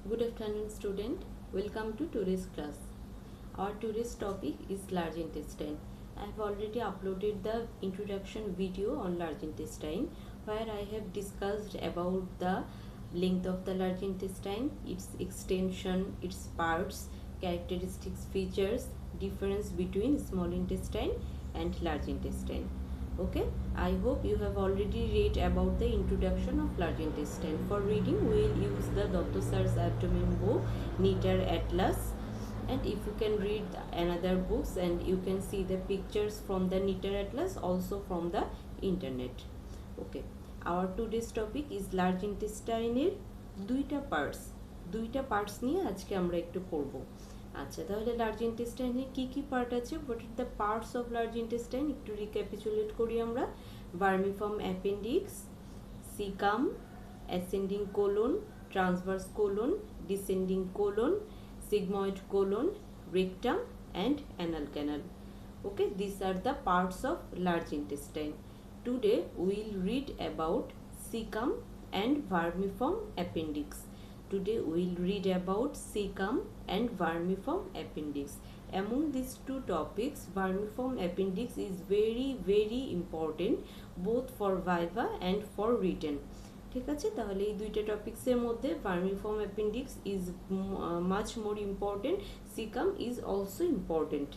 Good afternoon, student. Welcome to today's class. Our today's topic is large intestine. I have already uploaded the introduction video on large intestine where I have discussed about the length of the large intestine, its extension, its parts, characteristics, features, difference between small intestine and large intestine. Okay, I hope you have already read about the introduction of large intestine. For reading, we will use the Dr. Sir's abdomen book, Neater Atlas, and if you can read another books and you can see the pictures from the Neater Atlas also from the internet. Okay, our today's topic is large intestine এর দুইটা parts নিয়ে আজকে আমরা একটু পড়বো। আচ্ছা, তাহলে large ইন্টেস্টাইনে কি কি পার্ট আছে, what are the parts of large intestine একটু রিক্যাপিচুলেট করি আমরা। Vermiform appendix, caecum, ascending colon, transverse colon, descending colon, sigmoid colon, rectum and anal canal. Okay, these are the parts of large intestine. Today we will read about cecum and vermiform appendix. Today we will read about cecum and vermiform appendix. Among these two topics, vermiform appendix is very important both for viva and for written. ঠিক আছে, তাহলে এই দুইটা টপিক্সের মধ্যে vermiform appendix is much more important, caecum is also important,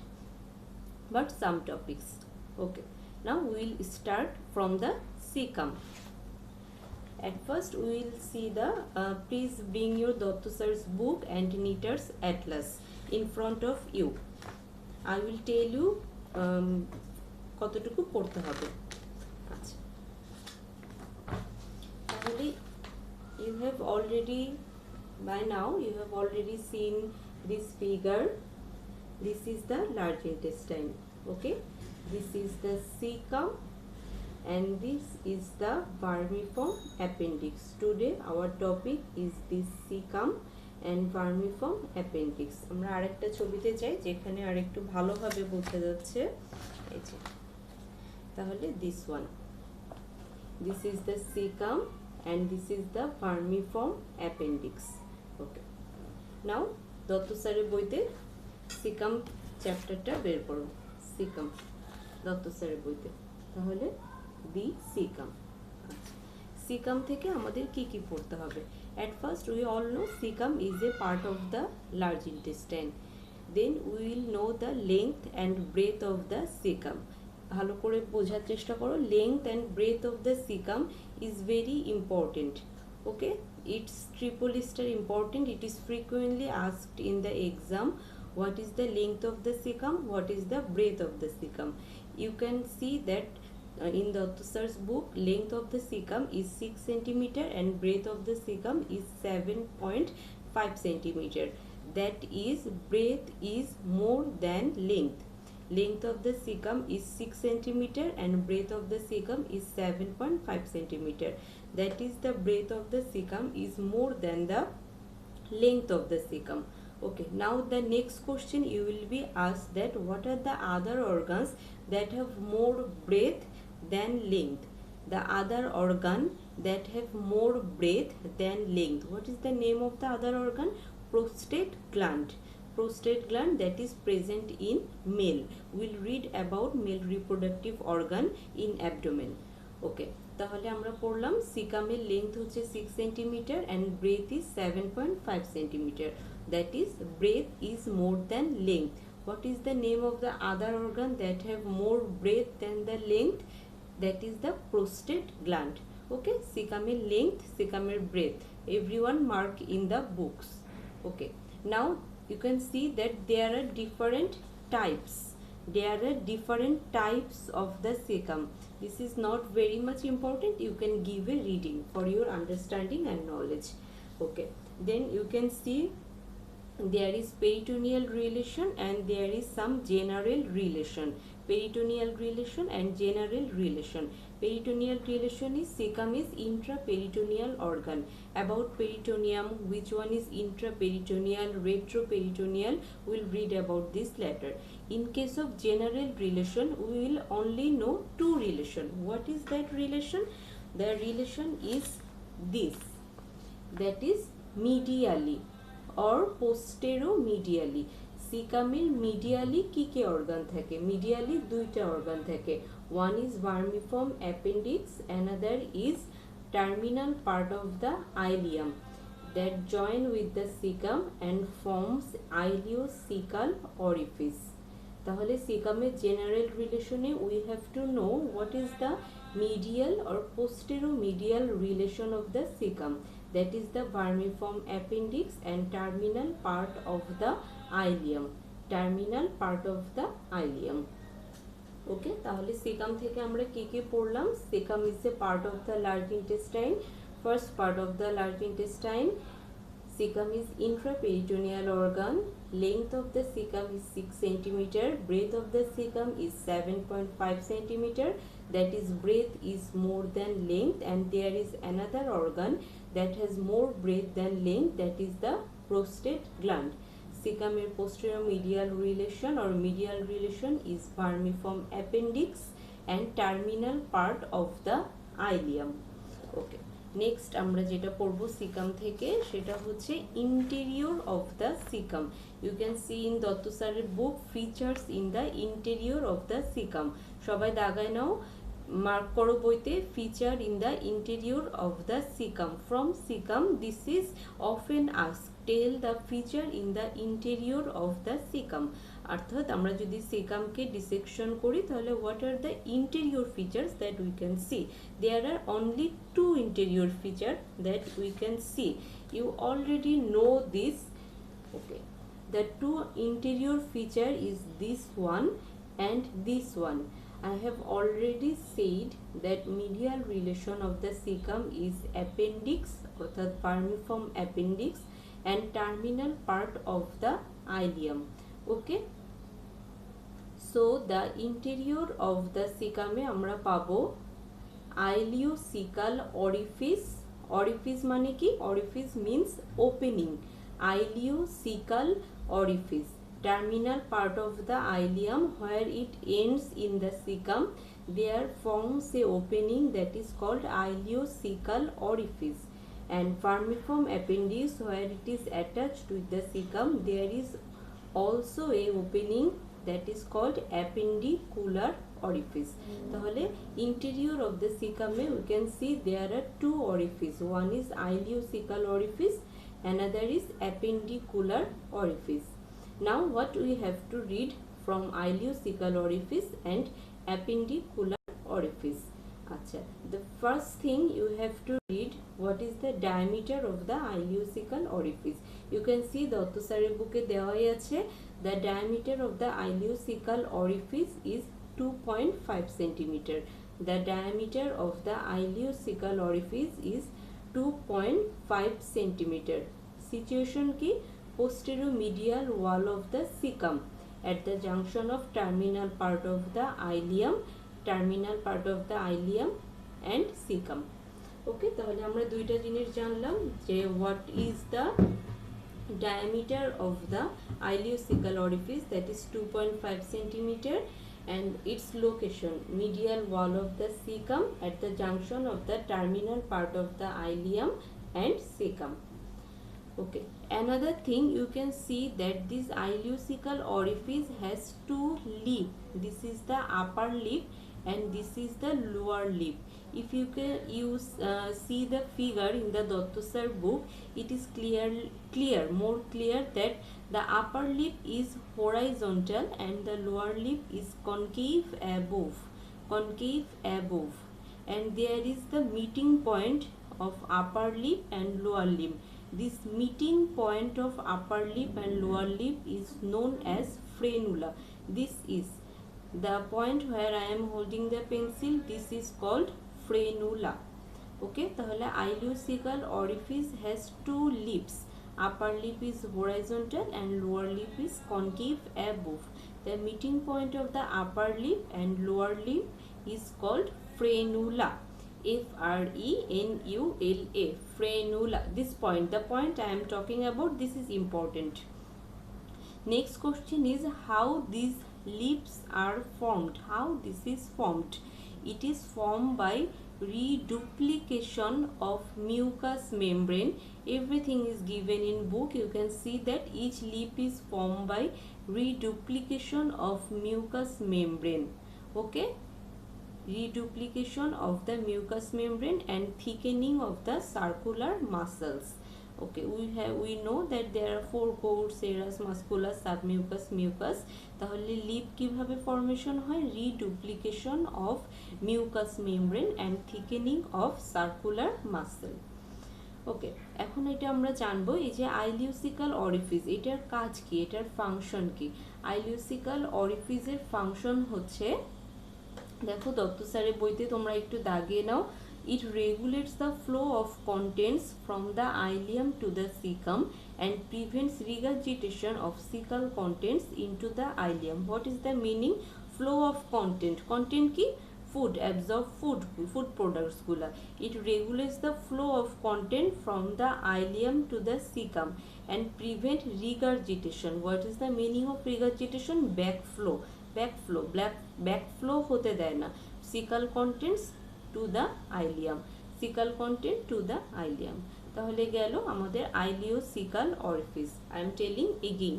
but some topics. Okay, now will start from the caecum. At first we will see the please bring your Dr. Sir's book and Neater's Atlas in front of you. I will tell you কতটুকু পড়তে হবে। আচ্ছা, you have already by now you have already seen this figure. This is the large intestine. Okay, this is the cecum and this is the vermiform appendix. Today our topic is this cecum and vermiform appendix. আমরা আরেকটা ছবিতে যাই যেখানে আরেকটু ভালোভাবে বোঝা যাচ্ছে। এই যে, তাহলে this one, this is the cecum and this is the vermiform appendix. Okay, now Dr. Sir বইতে cecum চ্যাপ্টারটা বের করো। cecum Dr. Sir বইতে, তাহলে the cecum। আচ্ছা, cecum থেকে আমাদের কি কি পড়তে হবে? At first we all know cecum is a part of the large intestine. Then we will know the length and breadth of the cecum. ভালো করে বোঝার চেষ্টা করো। Length and breadth of the caecum is very important. Okay, it's triple star important. It is frequently asked in the exam, what is the length of the caecum, what is the breadth of the caecum. You can see that in Dr. Sir's book, length of the cecum is 6 cm and breadth of the cecum is 7.5 cm. That is, breadth is more than length. Length of the cecum is 6 cm and breadth of the cecum is 7.5 cm. That is, the breadth of the cecum is more than the length of the cecum. Okay, now the next question you will be asked that what are the other organs that have more breadth than length? The other organ that have more breadth than length. What is the name of the other organ? Prostate gland. Prostate gland that is present in male. We'll read about male reproductive organ in abdomen. Okay, তাহলে আমরা পড়লাম সিকামের length হচ্ছে 6 cm and breadth is 7.5 cm. That is, breadth is more than length. What is the name of the other organ that have more breadth than the length? That is the prostate gland. Okay, সিকামের length, সিকামের breadth, everyone mark in the books. Okay, now you can see that there are different types. There are different types of the cecum. This is not very much important. You can give a reading for your understanding and knowledge. Okay, then you can see there is peritoneal relation and there is some general relation. Peritoneal relation and general relation. Peritoneal relation is cecum is intraperitoneal organ. About peritoneum, which one is intraperitoneal, retroperitoneal, we'll read about this later. In case of general relation, we will only know two relation. What is that relation? The relation is this, that is medially. or posteromedially. সিকামের medially কি কি organ থাকে? Medially দুইটা organ থাকে। One is vermiform appendix, another is terminal part of the ileum that join with the cecum and forms ileocecal orifice. তাহলে সিকামের general রিলেশনে we have to know what is the medial or posteromedial relation of the cecum, that is the vermiform appendix and terminal part of the ileum, terminal part of the ileum. ওকে, তাহলে caecum থেকে আমরা কি কি পড়লাম? Caecum is a part of the large intestine. First part of the large intestine, cecum is intraperitoneal organ. Length of the cecum is 6 cm. Breadth of the cecum is 7.5 cm. That is, breadth is more than length, and there is another organ that has more breadth than length, that is the prostate gland. Cecum posteromedial relation or medial relation is vermiform appendix and terminal part of the ileum. Okay. Next আমরা যেটা পড়বো caecum থেকে সেটা হচ্ছে interior of the caecum. You can see in Dutta স্যারের book features in the interior of the caecum. সবাই দাগায় নাও, মার্ক করো বইতে, feature in the interior of the caecum. From caecum this is often asked, tell the feature in the interior of the caecum. অর্থাৎ আমরা যদি সিকামকে dissection করি তাহলে what are the interior features that we can see? There are only two interior feature that we can see. You already know this. Okay, the two interior feature is this one and this one. I have already said that medial relation of the cecum is appendix অর্থাৎ vermiform appendix and terminal part of the ileum. Okay, so the interior of the cecum এ আমরা পাবো ileocecal orifice. Orifice মানে কি? Orifice means opening. Ileocecal orifice, terminal part of the ileum where it ends in the cecum, there forms a opening that is called ileocecal orifice. And vermiform appendix where it is attached with the cecum, there is also a opening that is called appendicular orifice. তাহলে interior of the cecum we can see there are two orifices. One is ileocecal orifice, another is appendicular orifice. Now what we have to read from ileocecal orifice and appendicular orifice? Acha, the first thing you have to read what is the diameter of the ileocecal orifice. You can see Dotto Sir book e dewai ache the diameter of the ileocecal orifice is 2.5 cm. The diameter of the ileocecal orifice is 2.5 cm. Situation ki posteromedial wall of the cecum at the junction of terminal part of the ileum, terminal part of the ileum and cecum. Okay, তাহলে আমরা দুইটা জিনিস জানলাম যে what is the diameter of the ileocecal orifice, that is 2.5 cm, and its location medial wall of the cecum at the junction of the terminal part of the ileum and cecum. Okay, another thing you can see that this ileocecal orifice has two lip. This is the upper lip and this is the lower lip. If you can see the figure in the Dotto Sir book, it is more clear that the upper lip is horizontal and the lower lip is concave above, and there is the meeting point of upper lip and lower lip. This meeting point of upper lip and lower lip is known as frenula. This is the point where I am holding the pencil. This is called frenula. Okay, তাহলে ileocecal orifice has two lips. Upper lip is horizontal and lower lip is concave above. The meeting point of the upper lip and lower lip is called frenula. F-R-E-N-U-L-A, frenula. This point, the point I am talking about, this is important. Next question is how these lips are formed. How this is formed? It is formed by reduplication of mucous membrane. Everything is given in book. You can see that each lip is formed by reduplication of mucous membrane. Okay, reduplication of the mucous membrane and thickening of the circular muscles. Okay, we know that there are four coats: serous, musculus, submucous, mucus. তাহলে lip কিভাবে formation হয়? Reduplication of mucous membrane and thickening of circular muscle. Okay, এখন এটা আমরা জানবো এই যে আইলিউসিক্যাল orifice, এটার কাজ কি, এটার ফাংশন কি। আইলিউসিক্যাল অরিফিসের ফাংশন হচ্ছে, দেখো দত্ত স্যারের বইতে তোমরা একটু দাগিয়ে নাও। It regulates the flow of contents from the ileum to the cecum and prevents regurgitation of cecal contents into the ileum. What is the meaning? Flow of content. Content ki? Food, absorb food products gula. It regulates the flow of content from the ileum to the cecum and prevent regurgitation. What is the meaning of regurgitation? Backflow. Backflow hote deয় na cecal contents to the ileum, cecal content to the ileum. তাহলে গেল আমাদের ileocecal orifice. I am telling again,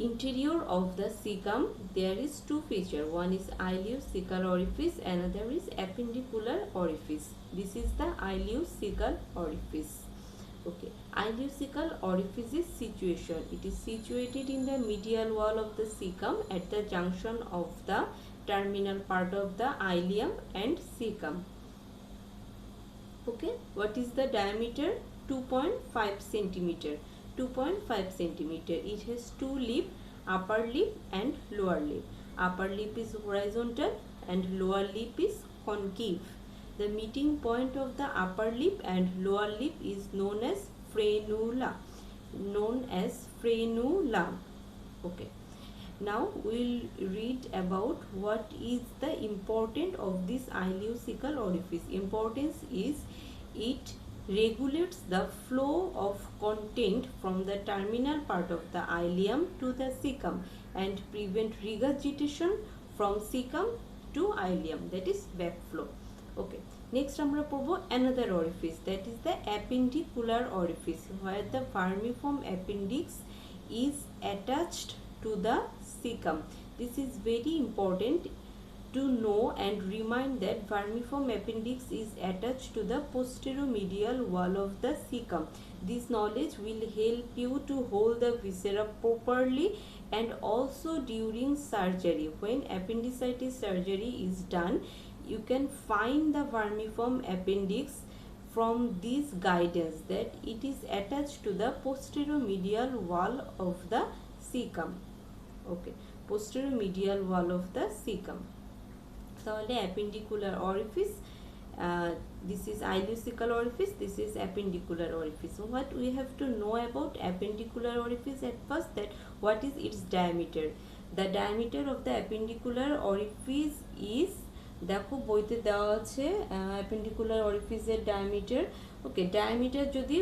interior of the cecum there is two feature. One is ileocecal orifice, another is appendicular orifice. This is the ileocecal orifice. Okay, ileocecal orifice's situation. It is situated in the medial wall of the cecum at the junction of the terminal part of the ileum and cecum. Okay, what is the diameter? 2.5 centimeter. 2.5 centimeter. It has two lip, upper lip and lower lip. Upper lip is horizontal and lower lip is concave. The meeting point of the upper lip and lower lip is known as frenula. Okay. Now we'll read about what is the importance of this ileocecal orifice. Importance is it regulates the flow of content from the terminal part of the ileum to the cecum and prevent regurgitation from cecum to ileum, that is backflow. Okay, next আমরা পড়ব another orifice, that is the appendicular orifice, where the vermiform appendix is attached to the cecum. This is very important to know and remind that vermiform appendix is attached to the posteromedial wall of the cecum. This knowledge will help you to hold the viscera properly and also during surgery. When appendicitis surgery is done, you can find the vermiform appendix from this guidance that it is attached to the posteromedial wall of the cecum. Okay, posteromedial wall of the cecum. তাহলে appendicular orifice, this is ileocecal orifice, this is appendicular orifice. So what we have to know about appendicular orifice at first, that what is its diameter. The diameter of the appendicular orifice is, দেখো বইতে দেওয়া আছে appendicular orifice এর diameter. ওকে, diameter যদি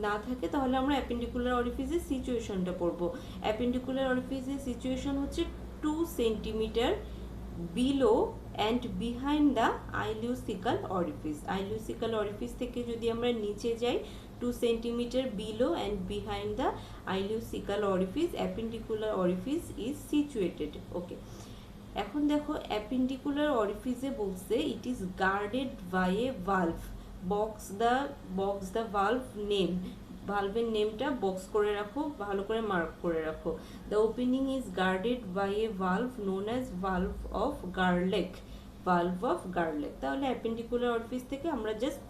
না থাকে তাহলে আমরা অ্যাপেন্ডিকুলার অরিফিসের সিচুয়েশনটা পড়ব। অ্যাপেন্ডিকুলার অরিফিসের সিচুয়েশন হচ্ছে 2 centimetre below and behind the ileocaecal orifice. Ileocaecal orifice থেকে যদি আমরা নিচে যাই, 2 centimetre below and behind the ileocaecal orifice appendicular orifice is situated. Okay, এখন দেখো অ্যাপেন্ডিকুলার অরিফিসে বলছে it is guarded by a valve. Box the valve name, ভালভের নেমটা বক্স করে রাখো, ভালো করে মার্ক করে রাখো। The opening is guarded by a valve known as valve of গার্লেক। তাহলে অ্যাপেন্ডিকুলার অরিফিস থেকে আমরা জাস্ট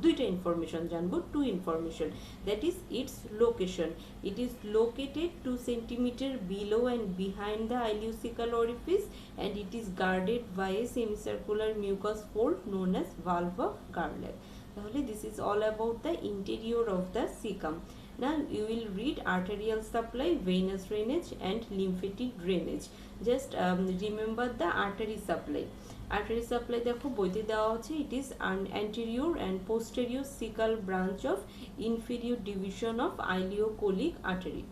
দুইটা ইনফরমেশন জানবো, two information, that is it's location. It is located 2 centimetre below and behind the ileocecal orifice and it is guarded by a semicircular mucous fold known as valve of Garlach. তাহলে this is all about the interior of the cecum. Now you will read arterial supply, venous drainage and lymphatic drainage. Just remember the artery supply. Artery supply দেখো বইতে দেওয়া আছে, it is an anterior and posterior cecal branch of inferior division of ileocholic artery.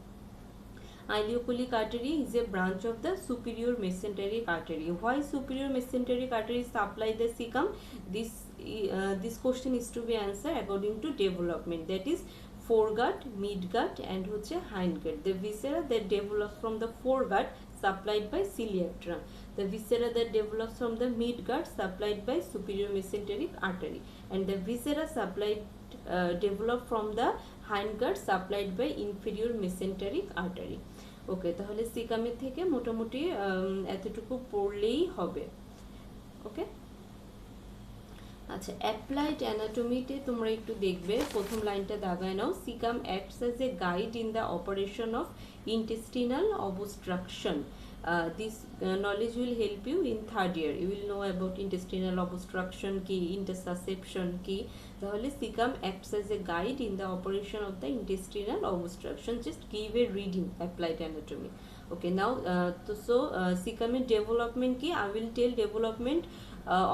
Ileocholic artery is a branch of the superior mesenteric artery. Why superior mesenteric artery supply the cecum? This question is to be answered according to development, that is foregut, midgut and hindgut. The viscera that develops from the foregut supplied by celiac trunk. The viscera that develops from the midgut supplied by superior mesenteric artery, and the viscera develop from the hindgut supplied by inferior mesenteric artery. ওকে, তাহলে সিকামের থেকে মোটামুটি এতটুকু পড়লেই হবে। ওকে, আচ্ছা, applied অ্যানাটমিতে তোমরা একটু দেখবে, প্রথম লাইনটা দাগায় নাও। Caecum acts as a guide in the operation of intestinal obstruction. This knowledge will help you in third year. You will know about intestinal obstruction ki, intersusception ki. তাহলে caecum acts as a guide in the operation of the intestinal obstruction. Just give a reading, applied anatomy. Okay, now cecum development ki, I will tell development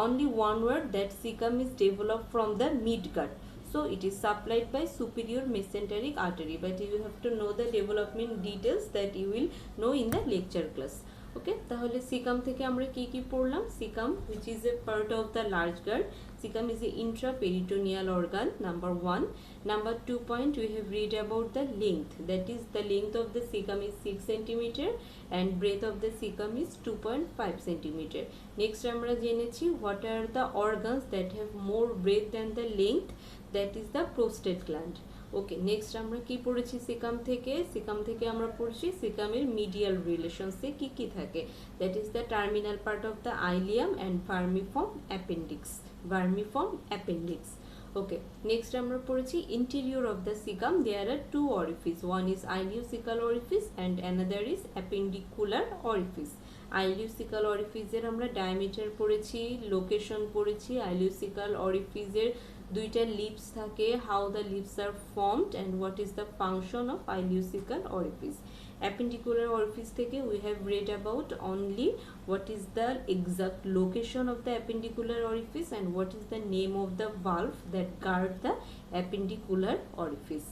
only one word, that cecum is developed from the midgut. So it is supplied by superior mesenteric artery, but you have to know the development details that you will know in the lecture class. Okay, তাহলে cecum থেকে আমরা কি কি পড়লাম? Cecum, which is a part of the large gut. Cecum is a intraperitoneal organ, number 1. Number 2 point, we have read about the length, that is the length of the cecum is 6 cm and breadth of the cecum is 2.5 cm. Next আমরা জেনেছি what are the organs that have more breadth than the length, that is the prostate gland. Okay, next আমরা কি পড়েছি caecum থেকে? Caecum থেকে আমরা পড়েছি সিকামের medial রিলেশনসে কি কি থাকে, that is the terminal part of the ileum and vermiform appendix. Okay, next আমরা পড়েছি interior of the caecum, there are two orifice, one is ileocaecal orifice and another is appendicular orifice. Ileocaecal অরিফিসের আমরা diameter পড়েছি, location পড়েছি। আইলিওসিকাল অরিফিসের দুইটা lips থাকে, how the lips are formed and what is the function of ileocaecal orifice. Appendicular orifice থেকে we have read about only what is the exact location of the appendicular orifice and what is the name of the valve that guard the appendicular orifice.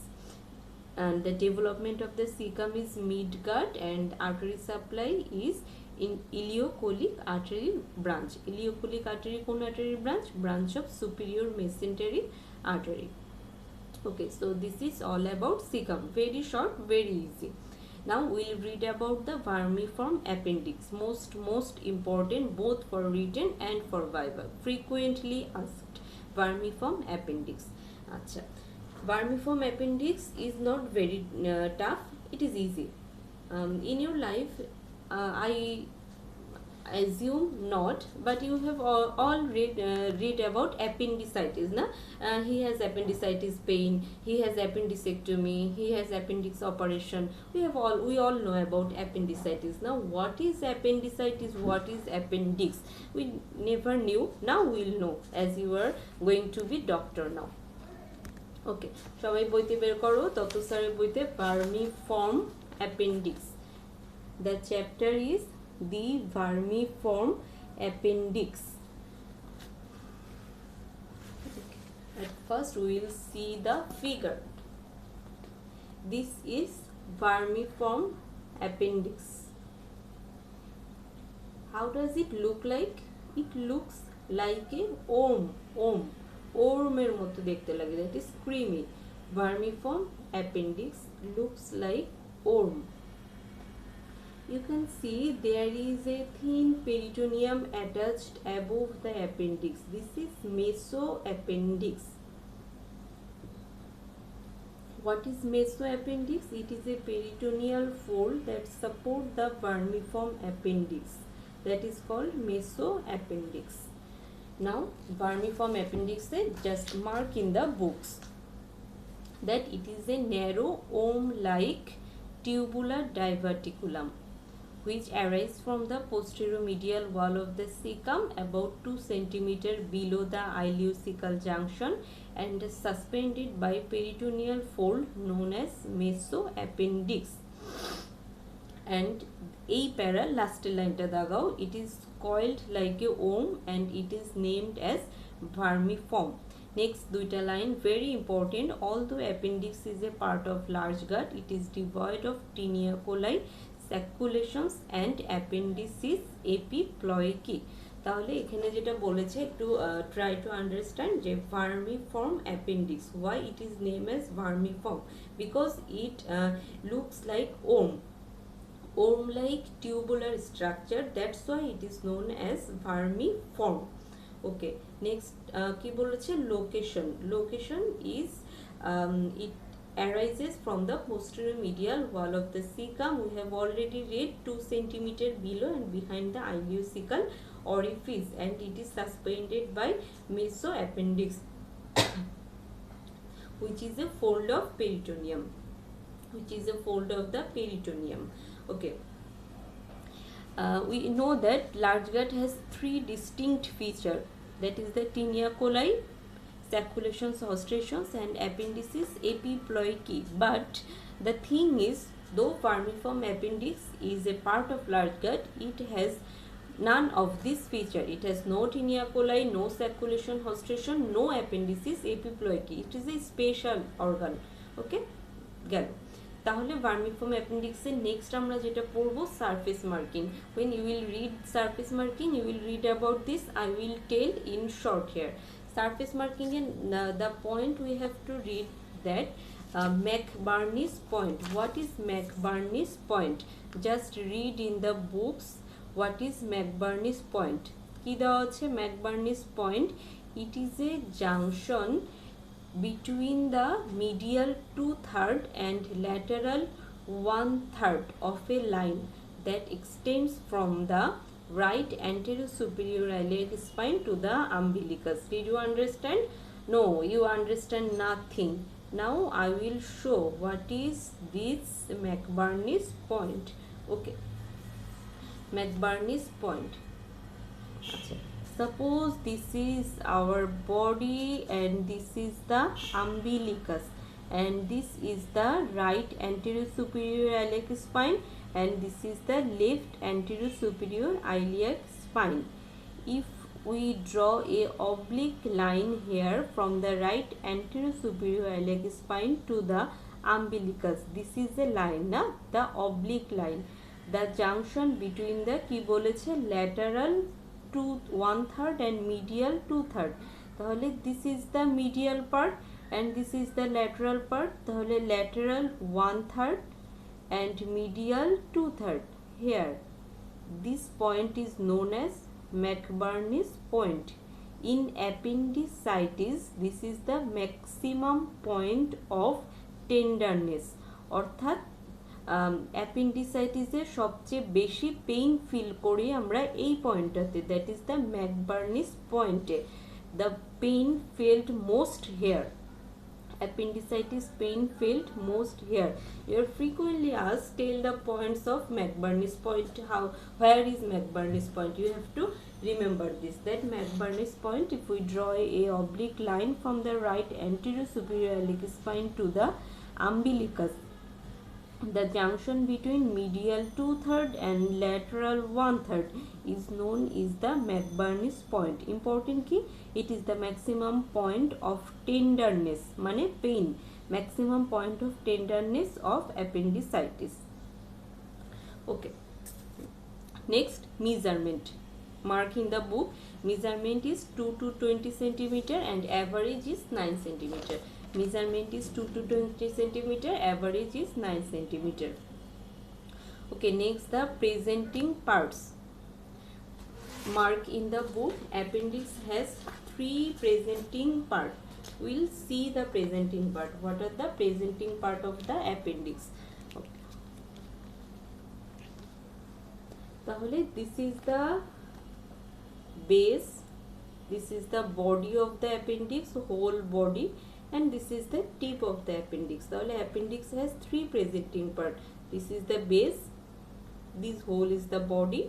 And the development of the cecum is midgut and artery supply is in ileocholic artery branch. Ileocholic artery কোন artery branch? Branch of superior mesenteric artery. Okay, so this is all about cecum. Very short, very easy. Now we'll read about the vermiform appendix, most important both for written and for viva, frequently asked. Vermiform appendix. Acha, vermiform appendix is not very tough, it is easy. In your life, I assume not, but you have all read about appendicitis, na? He has appendicitis pain, he has appendicectomy, he has appendix operation. We all know about appendicitis. Now what is appendicitis, what is appendix? We never knew, now we'll know as you are going to be doctor now. Okay, সবাই বইতে বের করো, তত স্যারের বইতে vermiform appendix. The chapter is the vermiform appendix. At first we will see the figure. This is vermiform appendix. How does it look like? It looks like a worm এর মতো দেখতে লাগে, that is creamy. Vermiform appendix looks like worm. You can see there is a thin peritoneum attached above the appendix. This is mesoappendix. What is mesoappendix? It is a peritoneal fold that support the vermiform appendix. That is called mesoappendix. Now, vermiform appendix, just mark in the books that it is a narrow worm-like tubular diverticulum which arises from the posteromedial wall of the cecum about 2 cm below the ileocecal junction and suspended by peritoneal fold known as mesoappendix. And এই প্যারা লাস্টের লাইনটা দাগাও, it is coiled like a worm and it is named as vermiform. Next দুইটা line, very important. Although appendix is a part of large gut, it is devoid of tinea coli, sacculations and appendices epiploiky. তাহলে এখানে যেটা বলেছে একটু try to understand যে vermiform appendix. Why it is named as vermiform? Because it looks like worm-like tubular structure. That's why it is known as vermiform. Okay, next কি বলেছে location is it arises from the posterior medial wall of the cecum. We have already read 2 cm below and behind the ileocecal orifice, and it is suspended by mesoappendix which is a fold of peritoneum, okay. We know that large gut has 3 distinct features, that is the tinea coli, sacculations, ostrations and appendices epiploiky. But the thing is, though vermiform appendix is a part of large gut, it has none of this feature. It has no tinea coli, no sacculation, ostration, no appendices epiploiky. It is a special organ. Okay, গেল। তাহলে vermiform অ্যাপেন্ডিক্সের next আমরা যেটা পড়বো surface marking. when you will read surface marking, you will read about this. I will tell in short here. Surface marking, and the point we have to read that McBurney's point. What is McBurney's point? Just read in the books what is McBurney's point. কি দেওয়া আছে McBurney's point? It is a junction between the medial 2/3 and lateral 1/3 of a line that extends from the right anterior superior iliac spine to the umbilicus. Did you understand? No, you understand nothing. Now I will show what is this McBurney's point. Okay, McBurney's point. Suppose this is our body and this is the umbilicus, and this is the right anterior superior iliac spine, and this is the left anterior superior iliac spine. If we draw a oblique line here from the right anterior superior iliac spine to the umbilicus, this is a line, na? The oblique line, the junction between the কি বলেছে lateral 1/3 and medial 2/3. তাহলে this is the medial part and this is the lateral part. তাহলে lateral 1/3 and medial 2/3. Here this point is known as McBurney's point. In appendicitis, this is the maximum point of tenderness. অর্থাৎ অ্যাপেন্ডিসাইটিসের সবচেয়ে বেশি pain feel করি আমরা এই পয়েন্টটাতে, that is the McBurney's পয়েন্টে। The pain felt most here, appendicitis pain felt most here. You are frequently asked, tell the points of McBurney's point. Where is McBurney's point? You have to remember this, that McBurney's point, if we draw a oblique line from the right anterior superior iliac spine to the umbilicus, the junction between medial 2/3 and lateral 1/3 is known as the McBurney's point. Important key, it is the maximum point of tenderness, mane pain, maximum point of tenderness of appendicitis. Okay, next measurement. Mark in the book, measurement is 2 to 20 cm and average is 9 cm. Measurement is 2 to 20 cm, average is 9 cm. Okay, next the presenting parts. Mark in the book, appendix has 3 presenting parts. We'll see the presenting part. What are the presenting part of the appendix? Okay. তাহলে this is the base, this is the body of the appendix, whole body, and this is the tip of the appendix. তাহলে appendix has 3 presenting part. This is the base, this whole is the body,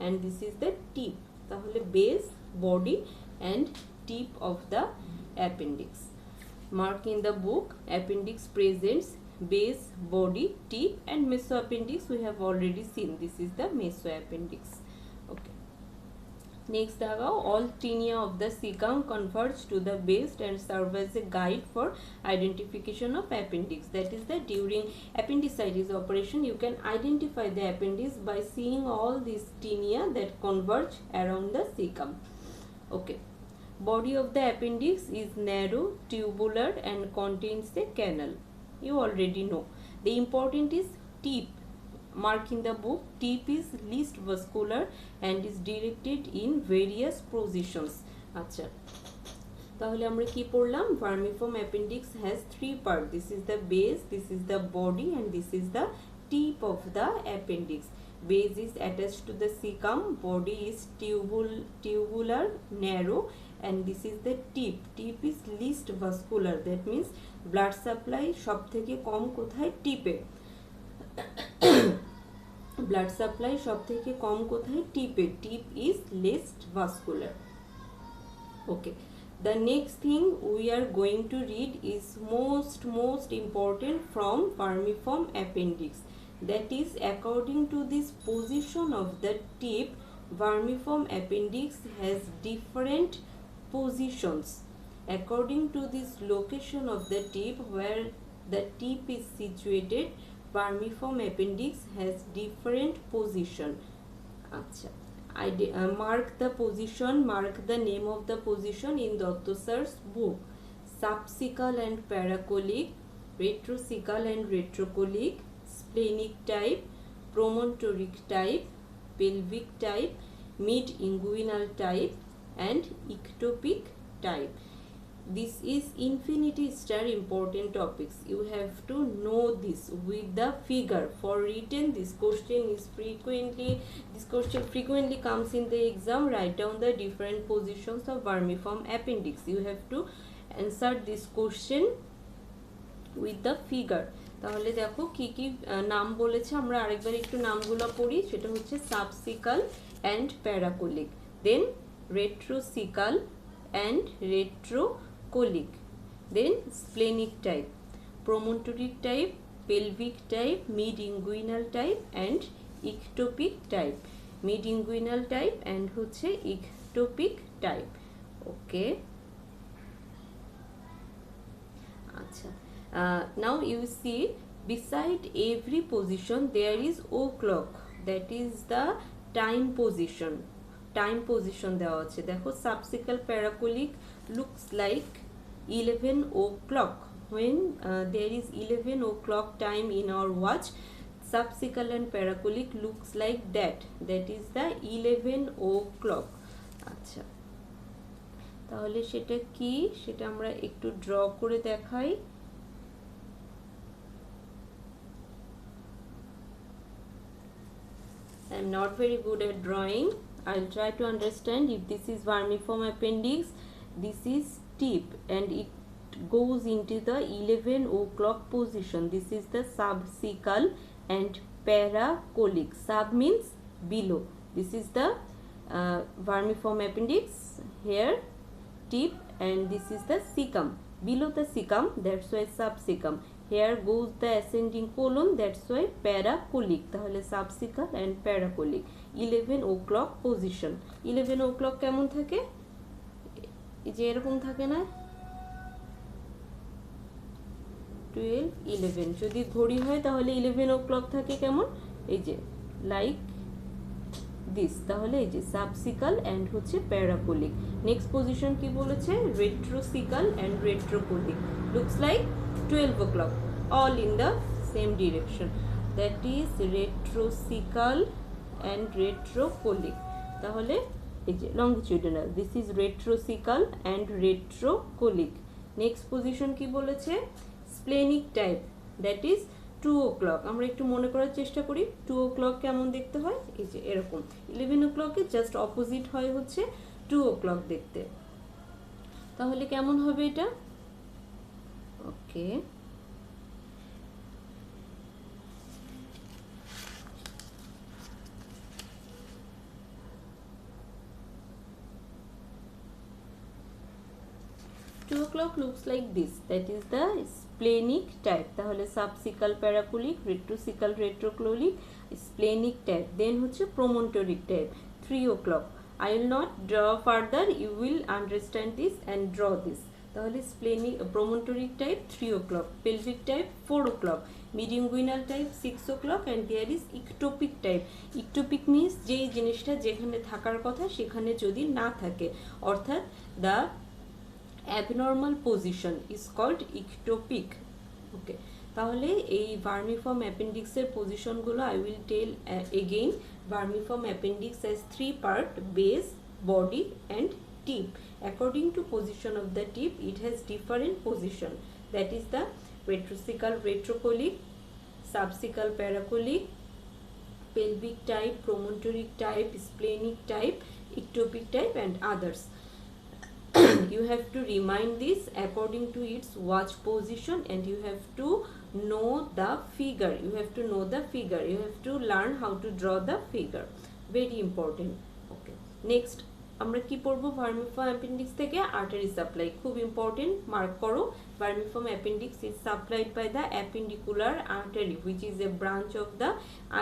and this is the tip. তাহলে base, body and tip of the appendix. Mark in the book, appendix presents base, body, tip and mesoappendix. We have already seen, this is the mesoappendix. Okay, Next দেখাও, all tinea of the cecum converge to the base and serve as a guide for identification of appendix. That is that during appendicitis operation you can identify the appendix by seeing all these tinea that converge around the cecum. Okay. Body of the appendix is narrow, tubular and contains a canal. You already know. The important is tip. Mark in the book, tip is least vascular and is directed in various positions. আচ্ছা, তাহলে আমরা কি পড়লাম? Vermiform appendix has three parts. This is the base, this is the body and this is the tip of the appendix. Base is attached to the cecum, body is tubular, narrow, and this is the tip. Tip is least vascular, that means blood supply সব থেকে কম কোথায়? টিপে। blood supply সব থেকে কম কোথায়? টিপে। tip is least vascular. Okay, the next thing we are going to read is most important from vermiform appendix. That is, according to this position of the tip, vermiform appendix has different positions. According to this location of the tip, where the tip is situated, vermiform appendix has different position. Acha, mark the position, mark the name of the position in Dr. Sir's book. Subcecal and paracolic, retrocecal and retrocolic, splenic type, promontoric type, pelvic type, mid-inguinal type and ectopic type. This is infinity star important topics. You have to know this with the figure. For written, this question frequently comes in the exam. Write down the different positions of vermiform appendix. You have to answer this question with the figure. তাহলে দেখো কি কি নাম বলেছে, আমরা আরেকবার একটু নামগুলো পড়ি। সেটা হচ্ছে subcaecal and paracolic, then retrocecal and retrocolic, then splenic type, promontoric type, pelvic type, mid-inguinal type and ectopic type. Mid-inguinal type and হচ্ছে ectopic type. Okay. আচ্ছা, now you see beside every position there is O clock, that is the time position. Time position দেওয়া আছে। দেখো, সাবসিকাল প্যারাকোলিক looks like 11 o'clock. When there is 11 o'clock time in our watch, subcecal and paracolic looks like that. That is the 11 o'clock. আচ্ছা, তাহলে সেটা কি, সেটা আমরা একটু ড্র করে দেখাই। I am not very good at drawing. I'll try to understand. If this is vermiform appendix, this is tip and it goes into the 11 o'clock position. This is the subcecal and paracolic. Sub means below. This is the vermiform appendix, here tip, and this is the cecum. Below the cecum, that's why subcecum. Here goes the ascending colon, that's why paracolic. তাহলে subcecal and paracolic. 11 o'clock position. 11 o'clock কেমন থাকে? এই যে এরকম থাকে না, 12, 11. যদি ঘড়ি হয় তাহলে 11 o'clock থাকে কেমন? এই যে লাইক দিস। তাহলে এই যে সাবসিকাল অ্যান্ড হচ্ছে প্যারাকোলিক। নেক্সট পজিশন কি বলেছে? Retrocaecal and retrocolic looks like 12 o'clock, all in the same direction. That is retrocecal and retrocolic. তাহলে এই যে longitudinal, this is retrocecal and retrocolic. Next position কি বলেছে? splenic type, that is 2 o'clock. আমরা একটু মনে করার চেষ্টা করি 2 o'clock কেমন দেখতে হয়। এই যে এরকম 11 o'clock এর জাস্ট অপোজিট হয় হচ্ছে 2 o'clock দেখতে। তাহলে কেমন হবে এটা? ওকে, two o'clock looks like this. That is the splenic type. তাহলে subcecal paracolic, retrocecal retrocolic, splenic type. Then হচ্ছে promontoric type 3 o'clock. I will not draw further, you will understand this and draw this. তাহলে splenic promontoric type 3 o'clock, pelvic type 4 o'clock, midinguinal type 6 o'clock and there is ectopic type. Ectopic means যেই জিনিসটা যেখানে থাকার কথা সেখানে যদি না থাকে, অর্থাৎ the abnormal position is called ectopic. Okay, তাহলে এই ভার্মিফর্ম অ্যাপেন্ডিক্সের পজিশনগুলো I will tell again. Vermiform appendix has 3 parts: base, body and tip. According to position of the tip, it has different position. That is the retrocecal retrocolic, subcecal paracolic, pelvic type, promontoric type, splenic type, ectopic type and others. You have to remind this according to its watch position and you have to know the figure. You have to know the figure. You have to learn how to draw the figure. Very important. Okay. Next, আমরা কি পড়বো vermiform appendix থেকে? Artery supply. খুব important, mark করো. Vermiform appendix is supplied by the appendicular artery which is a branch of the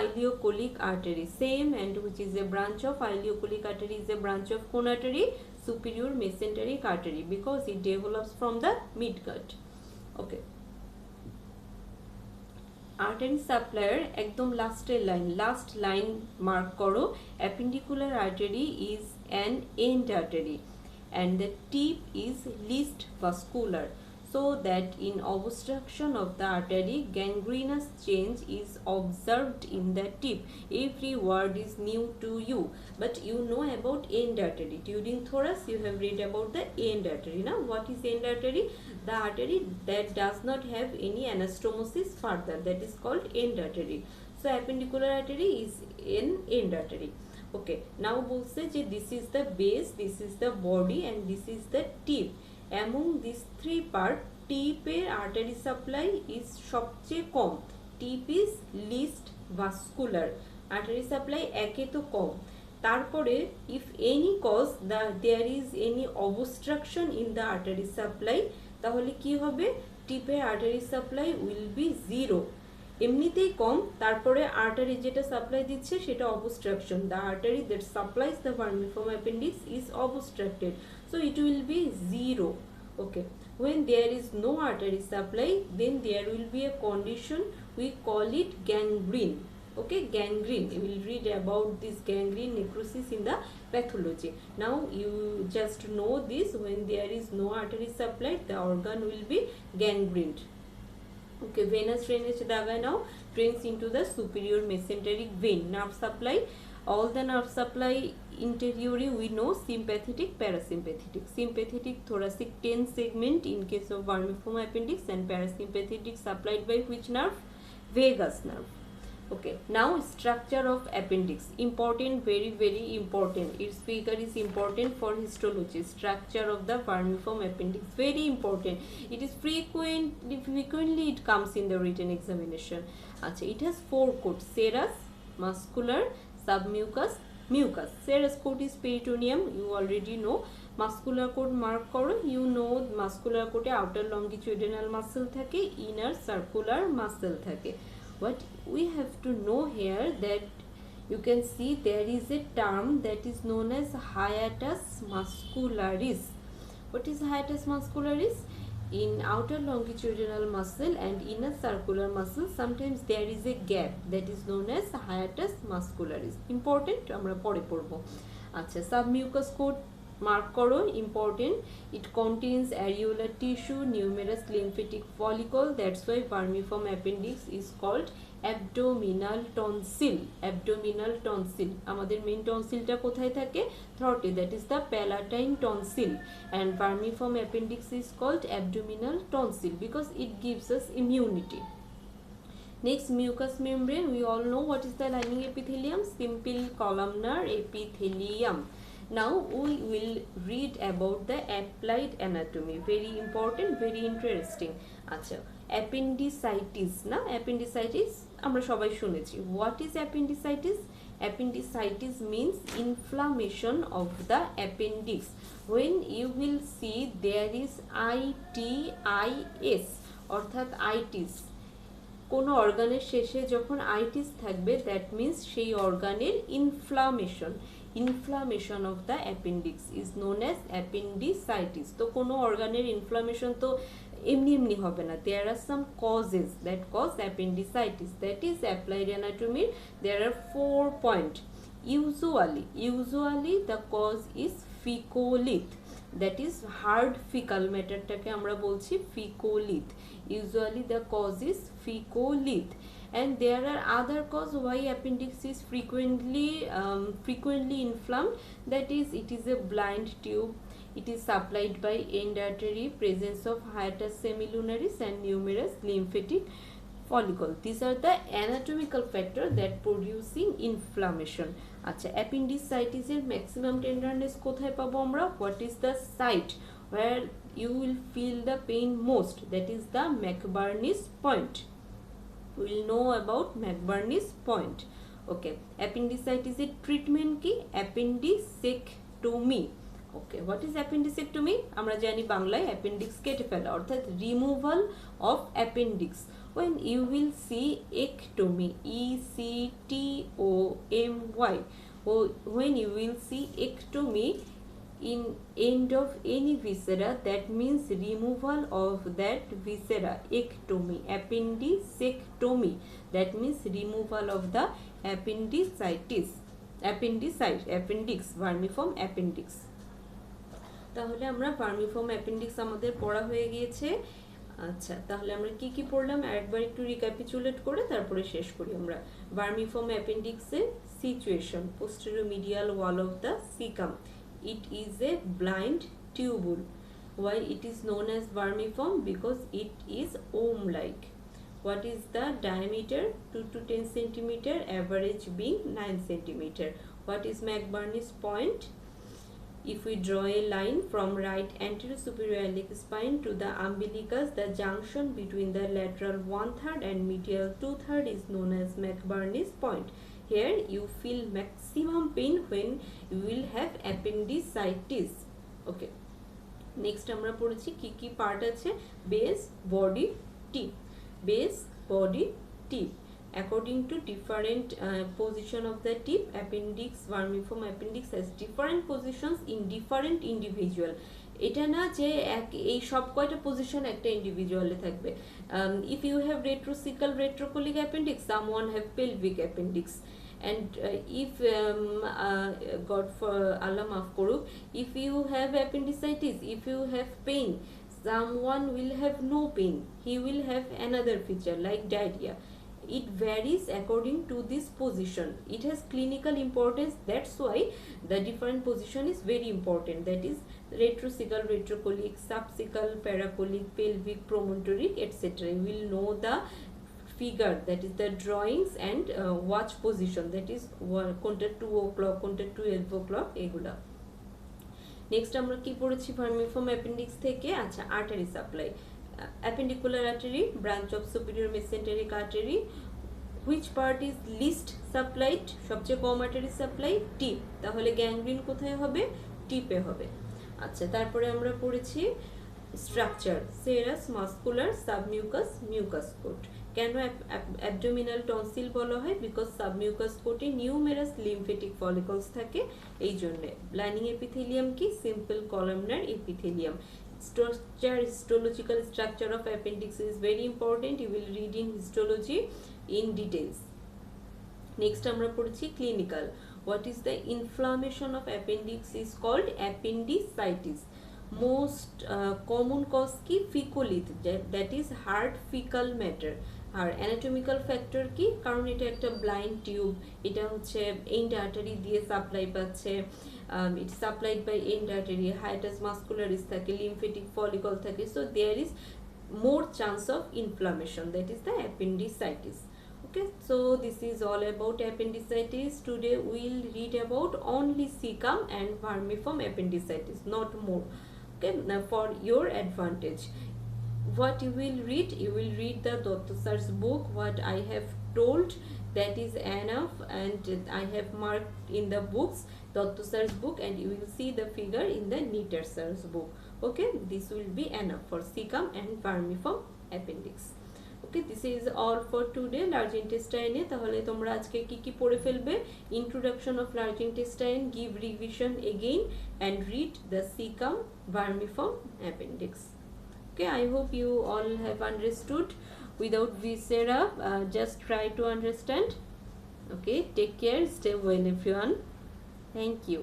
ileocolic artery. Same, and which is a branch of ileocolic artery is a branch of কোন artery? Superior mesenteric artery, because it develops from the midgut. Okay. Artery সাপ্লাইয়ের একদম লাস্টের line, last line mark করো. Appendicular artery is an end artery and the tip is least vascular, so that in obstruction of the artery gangrenous change is observed in the tip. Every word is new to you, but you know about end artery. During thorax you have read about the end artery. Now what is end artery? The artery that does not have any anastomosis further, that is called end artery. So appendicular artery is an end artery. Okay, now বলছে যে this is the base, this is the body and this is the tip. Among these 3 parts, tip এর artery supply is সবচেয়ে কম. Tip is least vascular. Artery supply একে তো কম. তারপরে if any cause there is any obstruction in the artery supply, তাহলে কি হবে? টিপের artery supply will be 0. এমনিতেই কম, তারপরে আর্টারি যেটা সাপ্লাই দিচ্ছে সেটা obstruction. The artery that supplies the vermiform appendix is obstructed, so it will be 0. Okay, when there is no artery supply, then there will be a condition, we call it gangrene. Okay, gangrene, you will read about this gangrene necrosis in the pathology. Now you just know this, when there is no artery supply, the organ will be gangrened. Okay, venous drainage daga now drains into the superior mesenteric vein. Nerve supply, all the nerve supply interiorly we know sympathetic, parasympathetic. Sympathetic thoracic 10 segment in case of vermiform appendix, and parasympathetic supplied by which nerve? Vagus nerve. Okay, now structure of appendix, important, very very important. Its figure is important for histology. Structure of the vermiform appendix, very important. It is frequently it comes in the written examination. Achha, it has 4 coats: serous, muscular, submucous, mucus. Serous coat is peritoneum, you already know. Muscular coat mark করো, you know muscular coat A outer longitudinal muscle থাকে, inner circular muscle থাকে. What we have to know here, that you can see there is a term that is known as hiatus muscularis. What is hiatus muscularis? In outer longitudinal muscle and inner circular muscle, sometimes there is a gap that is known as hiatus muscularis. Important, আমরা পরে পড়বো. আচ্ছা, submucous coat mark করো, important. It contains areolar tissue, numerous lymphatic follicle. That's why vermiform appendix is called abdominal tonsil. Abdominal tonsil. আমাদের main টনসিলটা কোথায় থাকে? থ্রোটে, that is the palatine tonsil. And vermiform appendix is called abdominal tonsil because it gives us immunity. Next, mucous membrane. We all know what is the lining epithelium? Simple columnar epithelium. Now we will read about the applied anatomy. Very important, very interesting. আচ্ছা, appendicitis না? Appendicitis আমরা সবাই শুনেছি. What is appendicitis? Appendicitis means inflammation of the appendix. When you will see there is itis, অর্থাৎ itis, কোনো অর্গানের শেষে যখন itis থাকবে, দ্যাট মিন্স সেই অর্গানের inflammation. inflammation of the appendix is known as appendicitis. তো কোনো অর্গানের ইনফ্লামেশন তো এমনি এমনি হবে না, there are some causes that cause appendicitis, that is applied anatomy. There are 4 points. Usually the cause is fecalith, that is hard fecal matter টাকে আমরা বলছি fecalith. Usually the cause is fecalith, and there are other cause why appendix is frequently inflamed, that is it is a blind tube, it is supplied by end artery, presence of hiatus semilunaris and numerous lymphatic follicle. These are the anatomical factor that producing inflammation. আচ্ছা, appendicitis এর maximum tenderness কোথায় পাবো আমরা? What is the site where you will feel the pain most? That is the McBurney's point. We will know about McBurney's point. Okay, appendicitis এর treatment কি? Appendicectomy. Okay, what is appendicectomy? আমরা জানি বাংলায় appendix কেটে ফেলা, অর্থাৎ removal of appendix. when you will see ectomy, ECTOMY, when you will see ectomy in end of any viscera, that means removal of that viscera. Ectomy, appendicectomy, that means removal of the appendix, vermiform appendix. তাহলে আমরা vermiform appendix আমাদের পড়া হয়ে গিয়েছে। আচ্ছা, তাহলে আমরা কি কি পড়লাম আরেকবার একটু রিক্যাপিচুলেট করে তারপরে শেষ করি আমরা। ভার্মিফর্ম অ্যাপেন্ডিক্সের situation, posterior medial wall of the cecum, it is a blind tubule. Why it is known as vermiform? Because it is worm like. What is the diameter? 2 to 10 cm, average being 9 cm. What is McBurney's point? If we draw a line from right anterior superior iliac spine to the umbilicus, the junction between the lateral 1/3 and medial 2/3 is known as McBurney's point. Here you feel maximum pain when you will have appendicitis. Okay, next আমরা পড়েছি কি কি part আছে। Base, body, tip. Base, body, tip. According to different position of the tip, appendix, vermiform appendix has different positions in different individual. এটা না যে এই সব কয়টা পজিশন একটা ইন্ডিভিজুয়ালে থাকবে। if you have retrocecal retrocolic appendix, someone have pelvic appendix, and if God for Allah maaf koruk, if you have appendicitis, if you have pain, someone will have no pain, he will have another feature like diarrhea. It varies according to this position. It has clinical importance, that's why the different position is very important. That is retrocecal retrocolic, subcecal paracolic, pelvic, promontoric, etc. You will know the figure, that is the drawings, and watch position, that is কোনটা 2 o'clock, কোনটা 12 o'clock, এগুলা। Next আমরা কি পড়েছি vermiform appendix থেকে? আচ্ছা, artery supply. appendicular artery, branch of superior mesenteric artery. Which part is least supplied? সবচেয়ে কম artery supply টিপ। তাহলে গ্যাংগ্রিন কোথায় হবে? টিপে হবে। আচ্ছা, তারপরে আমরা পড়েছি structure, serous, muscular, submucous, mucous coat. কেন অ্যাবডোমিনাল টনসিল বলা হয়? বিকজ সাবমিউকাস কোটে নিউমেরাস লিম্ফেটিক ফলিকলস থাকে, এই জন্য। লাইনিং এপিথেলিয়াম কি? Simple columnar epithelium. Structure, histological structure of appendix is very important. You will read in histology in details. Next আমরা পড়ছি clinical. What is the inflammation of appendix is called appendicitis. Most common cause কি? Fecalith, that is hard fecal matter. R anatomical factor কি? কারণ এটা একটা blind tube, এটা হচ্ছে end artery দিয়ে সাপ্লাই পাচ্ছে, it's supplied by end artery, hiatus muscularis থাকে, lymphatic follicle থাকে, so there is more chance of inflammation, that is the appendicitis. Okay, so this is all about appendicitis. Today we will read about only cecum and vermiform appendicitis, not more. Okay, now for your advantage, what you will read? You will read the Dr. Sir's book. What I have told, that is enough, and I have marked in the books, Dr. Sir's book, and you will see the figure in the Neater Sir's book. Okay, this will be enough for cecum and vermiform appendix. Okay. Okay, this is all for today large ইন্টেস্টাইনে। তাহলে তোমরা আজকে কি কি পড়ে ফেলবে? Introduction of large intestine, give revision again and read the caecum vermiform appendix. Okay, I hope you all have understood without viscera. Just try to understand. Okay, take care, stay well everyone. Thank you.